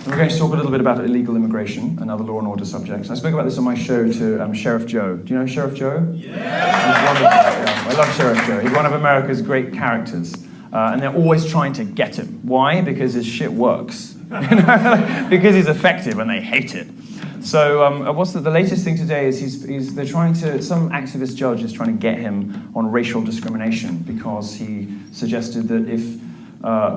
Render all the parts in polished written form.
And we're going to talk a little bit about illegal immigration, another law and order subject. I spoke about this on my show to Sheriff Joe. Do you know Sheriff Joe? Yeah! I love Sheriff Joe. He's one of America's great characters. And they're always trying to get him. Why? Because his shit works. Because he's effective and they hate it. So what's the latest thing today is they're trying to, some activist judge is trying to get him on racial discrimination because he suggested that if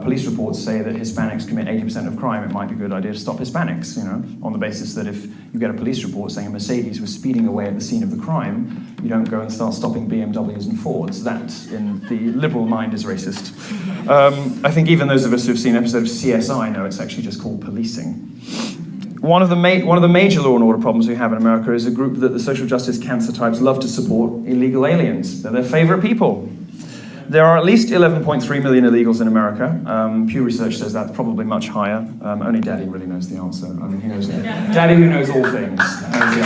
police reports say that Hispanics commit 80% of crime, it might be a good idea to stop Hispanics, on the basis that if you get a police report saying a Mercedes was speeding away at the scene of the crime, you don't go and start stopping BMWs and Fords. That, in the liberal mind, is racist. I think even those of us who've seen episodes of CSI know it's actually just called policing. One of the major law and order problems we have in America is a group that the social justice cancer types love to support, illegal aliens. They're their favorite people. There are at least 11.3 million illegals in America. Pew Research says that's probably much higher. Only Daddy really knows the answer. I mean, he knows it. Daddy, who knows all things, knows the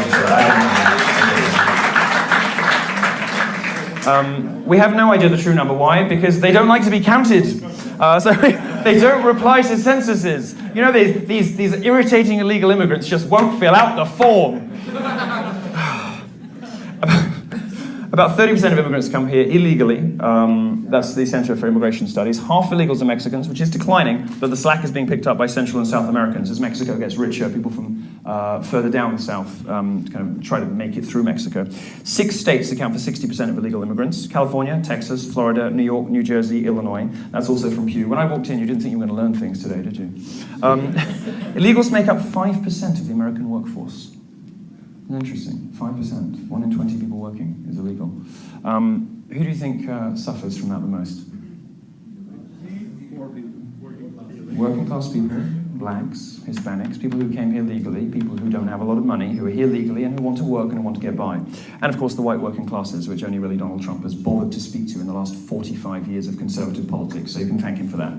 answer. We have no idea the true number. Why? Because they don't like to be counted. So they don't reply to censuses. These irritating illegal immigrants just won't fill out the form. About 30% of immigrants come here illegally. That's the Center for Immigration Studies. Half illegals are Mexicans, which is declining, but the slack is being picked up by Central and South Americans. As Mexico gets richer, people from further down the south kind of try to make it through Mexico. 6 states account for 60% of illegal immigrants: California, Texas, Florida, New York, New Jersey, Illinois. That's also from Pew. When I walked in, you didn't think you were going to learn things today, did you? Illegals make up 5% of the American workforce. Interesting, 5%. 1 in 20 people working is illegal. Who do you think suffers from that the most? Working class people, blacks, Hispanics, people who came here legally, people who don't have a lot of money, who are here legally and who want to work and want to get by. And of course the white working classes, which only really Donald Trump has bothered to speak to in the last 45 years of conservative politics, so you can thank him for that.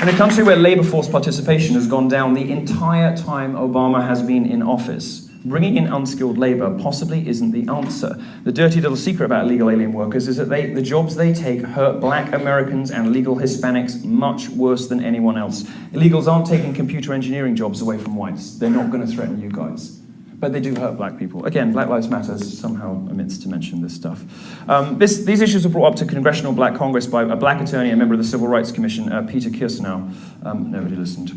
In a country where labor force participation has gone down the entire time Obama has been in office, bringing in unskilled labor possibly isn't the answer. The dirty little secret about illegal alien workers is that the jobs they take hurt black Americans and legal Hispanics much worse than anyone else. Illegals aren't taking computer engineering jobs away from whites. They're not going to threaten you guys. But they do hurt black people. Again, Black Lives Matter somehow omits to mention this stuff. These issues were brought up to Congressional Black Congress by a black attorney, a member of the Civil Rights Commission, Peter Kirsanow. Nobody listened.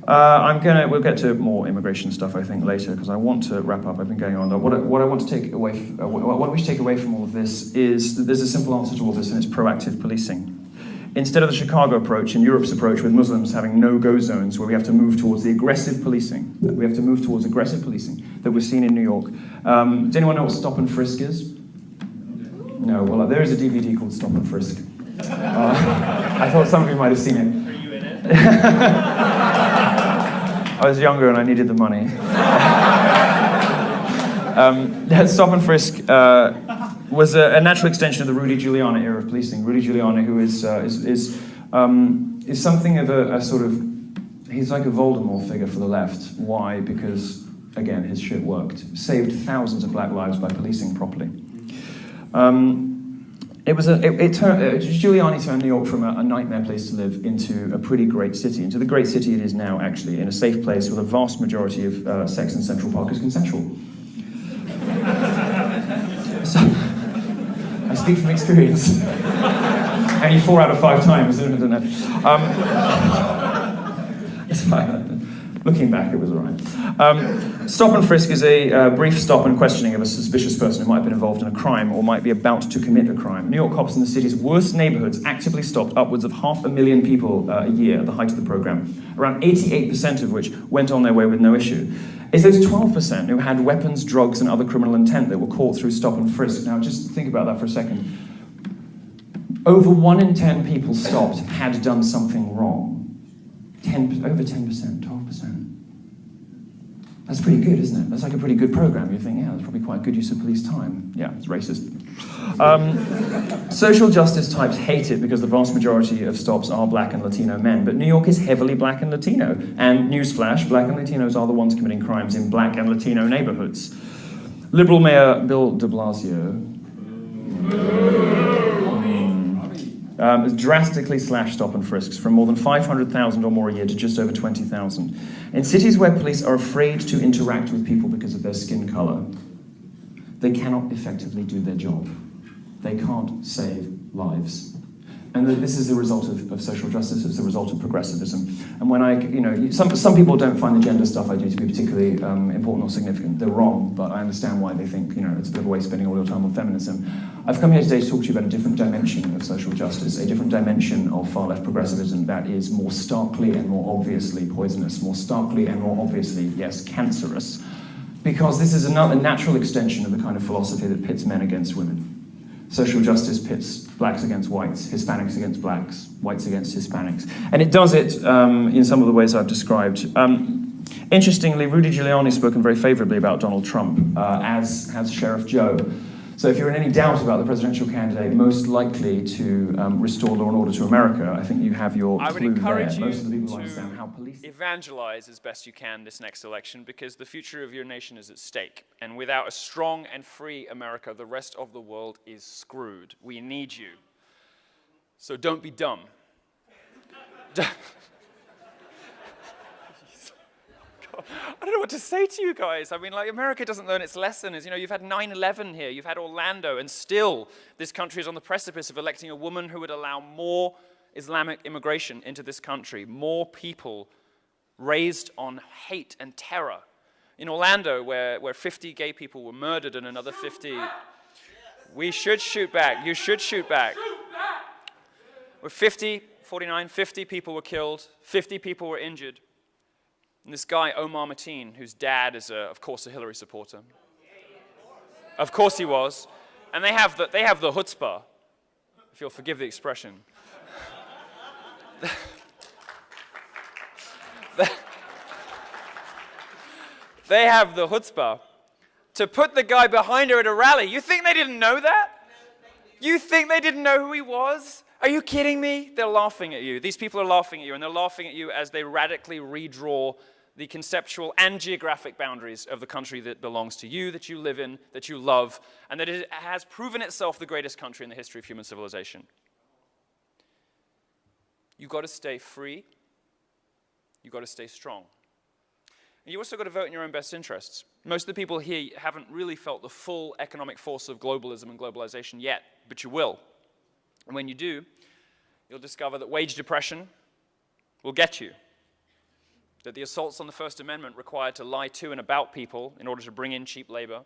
We'll get to more immigration stuff, I think, later, because I want to wrap up. I've been going on. What I want to take away, what we should take away from all of this is that there's a simple answer to all this, and it's proactive policing. Instead of the Chicago approach and Europe's approach with Muslims having no-go zones where we have to move towards the aggressive policing, that we've seen in New York. Does anyone know what stop and frisk is? No, well, there is a DVD called Stop and Frisk. I thought some of you might have seen it. Are you in it? I was younger and I needed the money. Stop and Frisk was a natural extension of the Rudy Giuliani era of policing. Rudy Giuliani, who is something of a sort of, he's like a Voldemort figure for the left. Why? Because, again, his shit worked. Saved thousands of black lives by policing properly. Giuliani turned New York from a nightmare place to live into a pretty great city, into the great city it is now, actually, in a safe place with a vast majority of sex in Central Park is consensual. So, I speak from experience. Only 4 out of 5 times, I don't know. It's fine. Looking back, it was all right. Stop and frisk is a brief stop and questioning of a suspicious person who might have been involved in a crime or might be about to commit a crime. New York cops in the city's worst neighborhoods actively stopped upwards of 500,000 people a year at the height of the program, around 88% of which went on their way with no issue. It's those 12% who had weapons, drugs, and other criminal intent that were caught through stop and frisk. Now, just think about that for a second. Over 1 in 10 people stopped had done something wrong. Over 10%, 12%. That's pretty good, isn't it? That's like a pretty good program. You think, yeah, that's probably quite a good use of police time. Yeah, it's racist. Social justice types hate it because the vast majority of stops are black and Latino men, but New York is heavily black and Latino. And newsflash, black and Latinos are the ones committing crimes in black and Latino neighborhoods. Liberal Mayor Bill de Blasio has drastically slashed stop and frisks from more than 500,000 or more a year to just over 20,000. In cities where police are afraid to interact with people because of their skin color, they cannot effectively do their job. They can't save lives. And this is the result of social justice, it's the result of progressivism. And when some people don't find the gender stuff I do to be particularly important or significant. They're wrong, but I understand why they think it's a bit of a waste spending all your time on feminism. I've come here today to talk to you about a different dimension of social justice, a different dimension of far-left progressivism that is more starkly and more obviously poisonous, more starkly and more obviously, yes, cancerous. Because this is another natural extension of the kind of philosophy that pits men against women. Social justice pits blacks against whites, Hispanics against blacks, whites against Hispanics. And it does it in some of the ways I've described. Interestingly, Rudy Giuliani's spoken very favorably about Donald Trump, as has Sheriff Joe. So if you're in any doubt about the presidential candidate most likely to restore law and order to America, I think you have your clue there. I would encourage you most of the people understand how police evangelize as best you can this next election, because the future of your nation is at stake. And without a strong and free America, the rest of the world is screwed. We need you. So don't be dumb. I don't know what to say to you guys. I mean, America doesn't learn its lessons. You've had 9/11 here, you've had Orlando, and still this country is on the precipice of electing a woman who would allow more Islamic immigration into this country, more people raised on hate and terror. In Orlando, where 50 gay people were murdered and another 50... We should shoot back. You should shoot back. Where 50 people were killed, 50 people were injured. And this guy, Omar Mateen, whose dad is, of course, a Hillary supporter. Of course he was. And they have the chutzpah, if you'll forgive the expression. They have the chutzpah to put the guy behind her at a rally. You think they didn't know that? You think they didn't know who he was? Are you kidding me? They're laughing at you. These people are laughing at you, and they're laughing at you as they radically redraw the conceptual and geographic boundaries of the country that belongs to you, that you live in, that you love, and that it has proven itself the greatest country in the history of human civilization. You've got to stay free. You've got to stay strong. And you also got to vote in your own best interests. Most of the people here haven't really felt the full economic force of globalism and globalization yet, but you will. And when you do, you'll discover that wage depression will get you. That the assaults on the First Amendment required to lie to and about people in order to bring in cheap labor.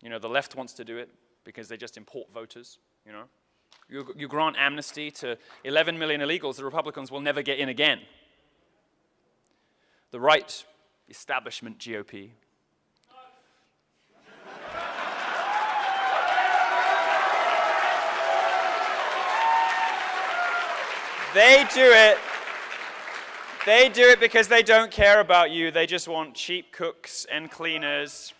The left wants to do it because they just import voters, You grant amnesty to 11 million illegals, the Republicans will never get in again. The right, establishment GOP. They do it because they don't care about you. They just want cheap cooks and cleaners.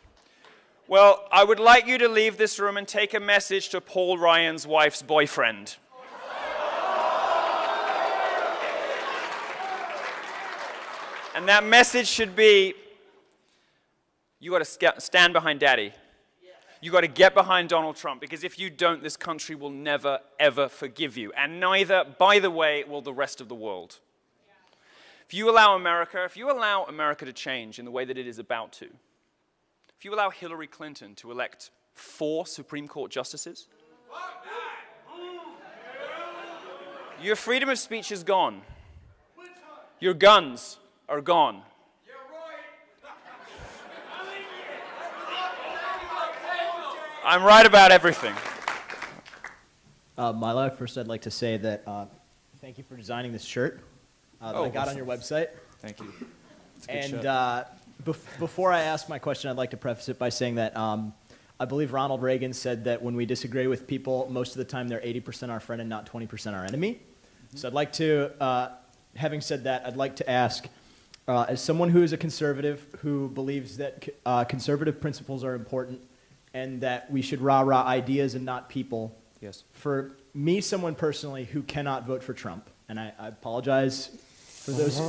Well, I would like you to leave this room and take a message to Paul Ryan's wife's boyfriend. And that message should be, you got to stand behind Daddy. You got to get behind Donald Trump, because if you don't, this country will never, ever forgive you. And neither, by the way, will the rest of the world. If you allow America to change in the way that it is about to, if you allow Hillary Clinton to elect 4 Supreme Court justices, your freedom of speech is gone. Your guns are gone. I'm right about everything. Milo, first I'd like to say that thank you for designing this shirt that I got on your website. Thank you. And before I ask my question, I'd like to preface it by saying that I believe Ronald Reagan said that when we disagree with people, most of the time they're 80% our friend and not 20% our enemy. Mm-hmm. So I'd like to, having said that, I'd like to ask, as someone who is a conservative who believes that conservative principles are important and that we should rah-rah ideas and not people, yes. For me, someone personally who cannot vote for Trump, and I apologize for those,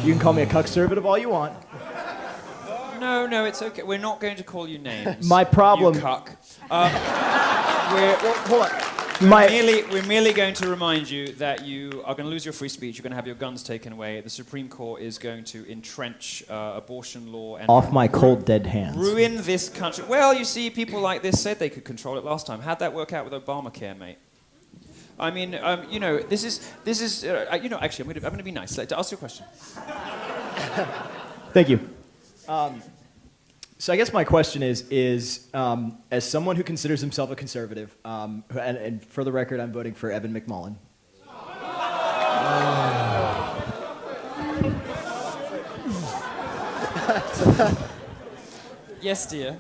you can call me a cuck-servative all you want. No, it's okay. We're not going to call you names. My problem... You cuck. hold on. We're merely going to remind you that you are going to lose your free speech. You're going to have your guns taken away. The Supreme Court is going to entrench abortion law and off my cold dead hands. Ruin this country. Well, you see, people like this said they could control it last time. How'd that work out with Obamacare, mate? I mean, this is. Actually, I'm going to be nice. To ask you a question. Thank you. So I guess my question is as someone who considers himself a conservative, and for the record, I'm voting for Evan McMullin. Yes, dear.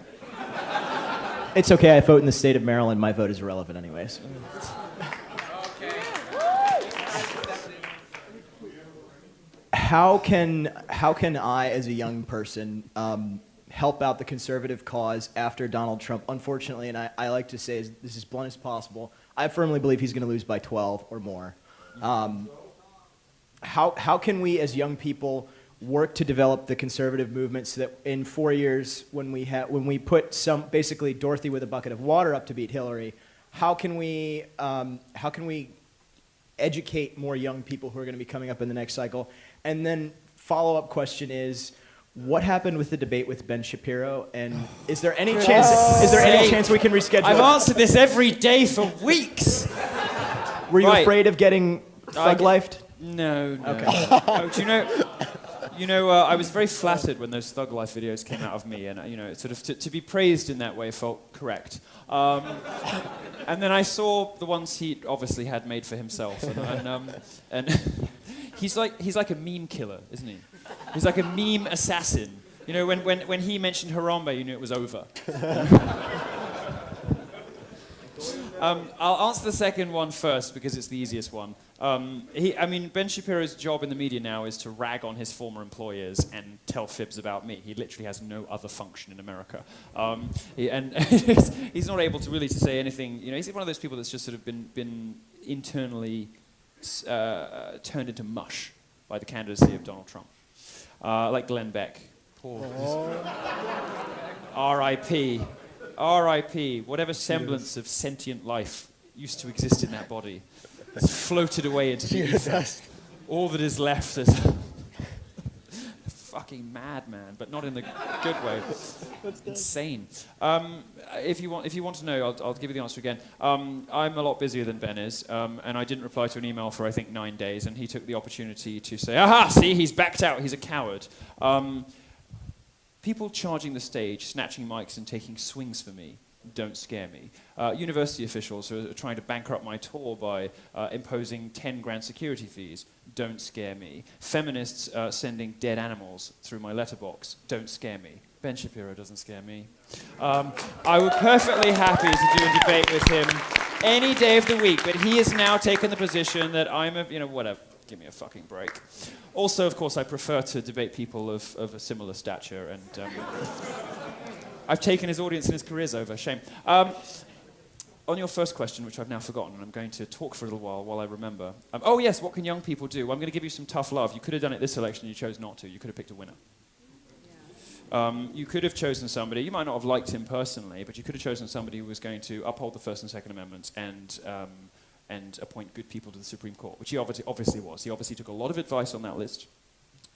It's okay. I vote in the state of Maryland. My vote is irrelevant, anyways. How can I, as a young person, help out the conservative cause after Donald Trump? Unfortunately, and I like to say this as blunt as possible, I firmly believe he's going to lose by 12 or more. How can we, as young people, work to develop the conservative movement so that in 4 years, when we put basically Dorothy with a bucket of water up to beat Hillary, how can we educate more young people who are going to be coming up in the next cycle? And then follow-up question is, what happened with the debate with Ben Shapiro? And is there any chance we can reschedule? I've answered this every day for weeks. Were you afraid of getting thug-lifed? No. Okay. Oh, do you know, I was very flattered when those Thug Life videos came out of me, and sort of to be praised in that way felt correct. And then I saw the ones he obviously had made for himself, and he's like a meme killer, isn't he? He's like a meme assassin. You know, when he mentioned Harambe, you knew it was over. I'll answer the second one first because it's the easiest one. Ben Shapiro's job in the media now is to rag on his former employers and tell fibs about me. He literally has no other function in America. He's not able to really say anything. You know, he's one of those people that's just sort of been internally turned into mush by the candidacy of Donald Trump. Like Glenn Beck. Poor. R.I.P. R.I.P. Whatever semblance of sentient life used to exist in that body has floated away into the ether. All that is left is a fucking madman, but not in the good way. Insane. If you want to know, I'll give you the answer again. I'm a lot busier than Ben is, and I didn't reply to an email for I think 9 days, and he took the opportunity to say, "Aha! See, he's backed out. He's a coward." People charging the stage, snatching mics and taking swings for me don't scare me. University officials who are trying to bankrupt my tour by imposing 10 grand security fees don't scare me. Feminists sending dead animals through my letterbox don't scare me. Ben Shapiro doesn't scare me. I would perfectly happy to do a debate with him any day of the week, but he has now taken the position that I'm whatever. Give me a fucking break. Also, of course, I prefer to debate people of a similar stature, and I've taken his audience and his careers over. Shame. On your first question, which I've now forgotten, and I'm going to talk for a little while I remember. Oh yes, what can young people do? Well, I'm going to give you some tough love. You could have done it this election, you chose not to. You could have picked a winner. You could have chosen somebody, you might not have liked him personally, but you could have chosen somebody who was going to uphold the First and Second Amendments and appoint good people to the Supreme Court, which he obviously was. He obviously took a lot of advice on that list.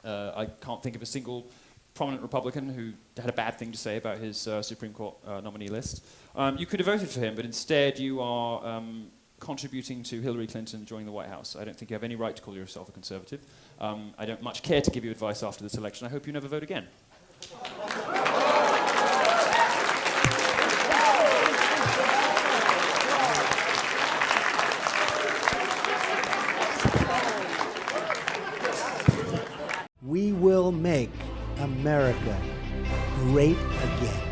I can't think of a single prominent Republican who had a bad thing to say about his Supreme Court nominee list. You could have voted for him, but instead you are contributing to Hillary Clinton joining the White House. I don't think you have any right to call yourself a conservative. I don't much care to give you advice after this election. I hope you never vote again. We will make America great again.